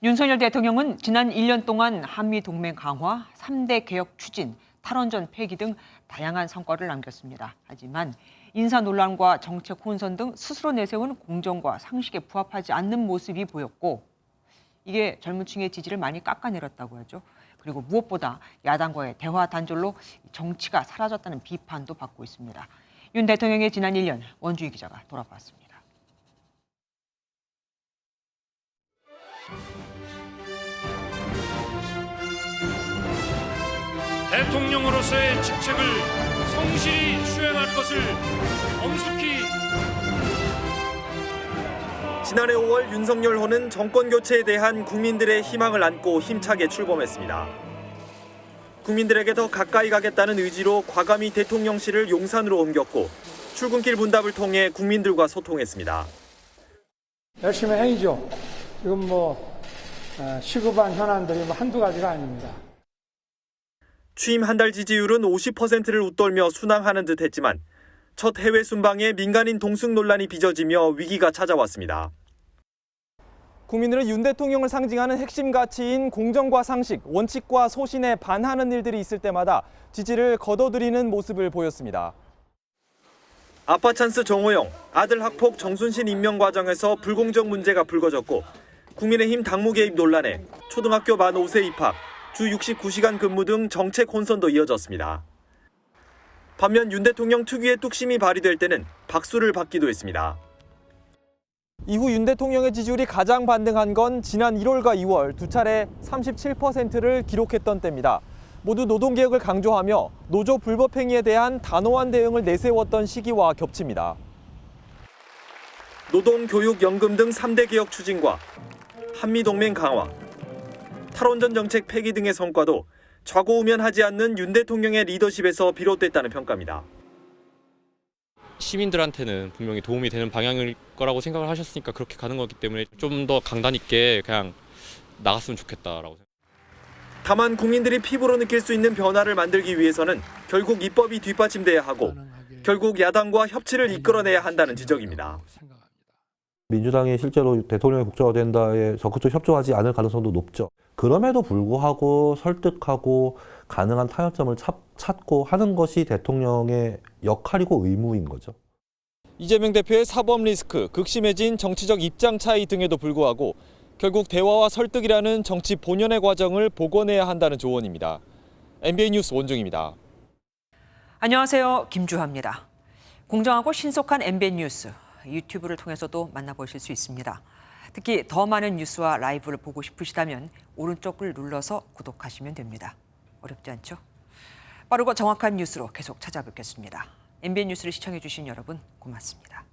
윤석열 대통령은 지난 1년 동안 한미 동맹 강화, 3대 개혁 추진, 탈원전 폐기 등 다양한 성과를 남겼습니다. 하지만 인사 논란과 정책 혼선 등 스스로 내세운 공정과 상식에 부합하지 않는 모습이 보였고, 이게 젊은 층의 지지를 많이 깎아내렸다고 하죠. 그리고 무엇보다 야당과의 대화 단절로 정치가 사라졌다는 비판도 받고 있습니다. 윤 대통령의 지난 1년, 원주희 기자가 돌아봤습니다. 대통령으로서의 직책을 성실히 수행할 것을 엄숙히. 지난해 5월 윤석열호는 정권 교체에 대한 국민들의 희망을 안고 힘차게 출범했습니다. 국민들에게 더 가까이 가겠다는 의지로 과감히 대통령실을 용산으로 옮겼고 출근길 문답을 통해 국민들과 소통했습니다. 열심히 해야죠. 지금 시급한 현안들이 한두 가지가 아닙니다. 취임 한 달 지지율은 50%를 웃돌며 순항하는 듯 했지만 첫 해외 순방에 민간인 동승 논란이 빚어지며 위기가 찾아왔습니다. 국민들은 윤 대통령을 상징하는 핵심 가치인 공정과 상식, 원칙과 소신에 반하는 일들이 있을 때마다 지지를 거둬들이는 모습을 보였습니다. 아빠 찬스 정호영, 아들 학폭 정순신 임명 과정에서 불공정 문제가 불거졌고 국민의힘 당무 개입 논란에 초등학교 만 5세 입학, 주 69시간 근무 등 정책 혼선도 이어졌습니다. 반면 윤 대통령 특유의 뚝심이 발휘될 때는 박수를 받기도 했습니다. 이후 윤 대통령의 지지율이 가장 반등한 건 지난 1월과 2월 두 차례 37%를 기록했던 때입니다. 모두 노동개혁을 강조하며 노조 불법행위에 대한 단호한 대응을 내세웠던 시기와 겹칩니다. 노동, 교육, 연금 등 3대 개혁 추진과 한미동맹 강화, 탈원전 정책 폐기 등의 성과도 좌고우면하지 않는 윤 대통령의 리더십에서 비롯됐다는 평가입니다. 시민들한테는 분명히 도움이 되는 방향일 거라고 생각을 하셨으니까 그렇게 가는 거기 때문에 좀 더 강단 있게 그냥 나갔으면 좋겠다라고 생각합니다. 다만 국민들이 피부로 느낄 수 있는 변화를 만들기 위해서는 결국 입법이 뒷받침돼야 하고 결국 야당과 협치를 이끌어내야 한다는 지적입니다. 민주당이 실제로 대통령이 국정화된다에 적극적으로 협조하지 않을 가능성도 높죠. 그럼에도 불구하고 설득하고 가능한 타협점을 찾고 하는 것이 대통령의 역할이고 의무인 거죠. 이재명 대표의 사법 리스크, 극심해진 정치적 입장 차이 등에도 불구하고 결국 대화와 설득이라는 정치 본연의 과정을 복원해야 한다는 조언입니다. MBN 뉴스 원중입니다. 안녕하세요. 김주하입니다. 공정하고 신속한 MBN 뉴스, 유튜브를 통해서도 만나보실 수 있습니다. 특히 더 많은 뉴스와 라이브를 보고 싶으시다면 오른쪽을 눌러서 구독하시면 됩니다. 어렵지 않죠? 빠르고 정확한 뉴스로 계속 찾아뵙겠습니다. MBN 뉴스를 시청해 주신 여러분 고맙습니다.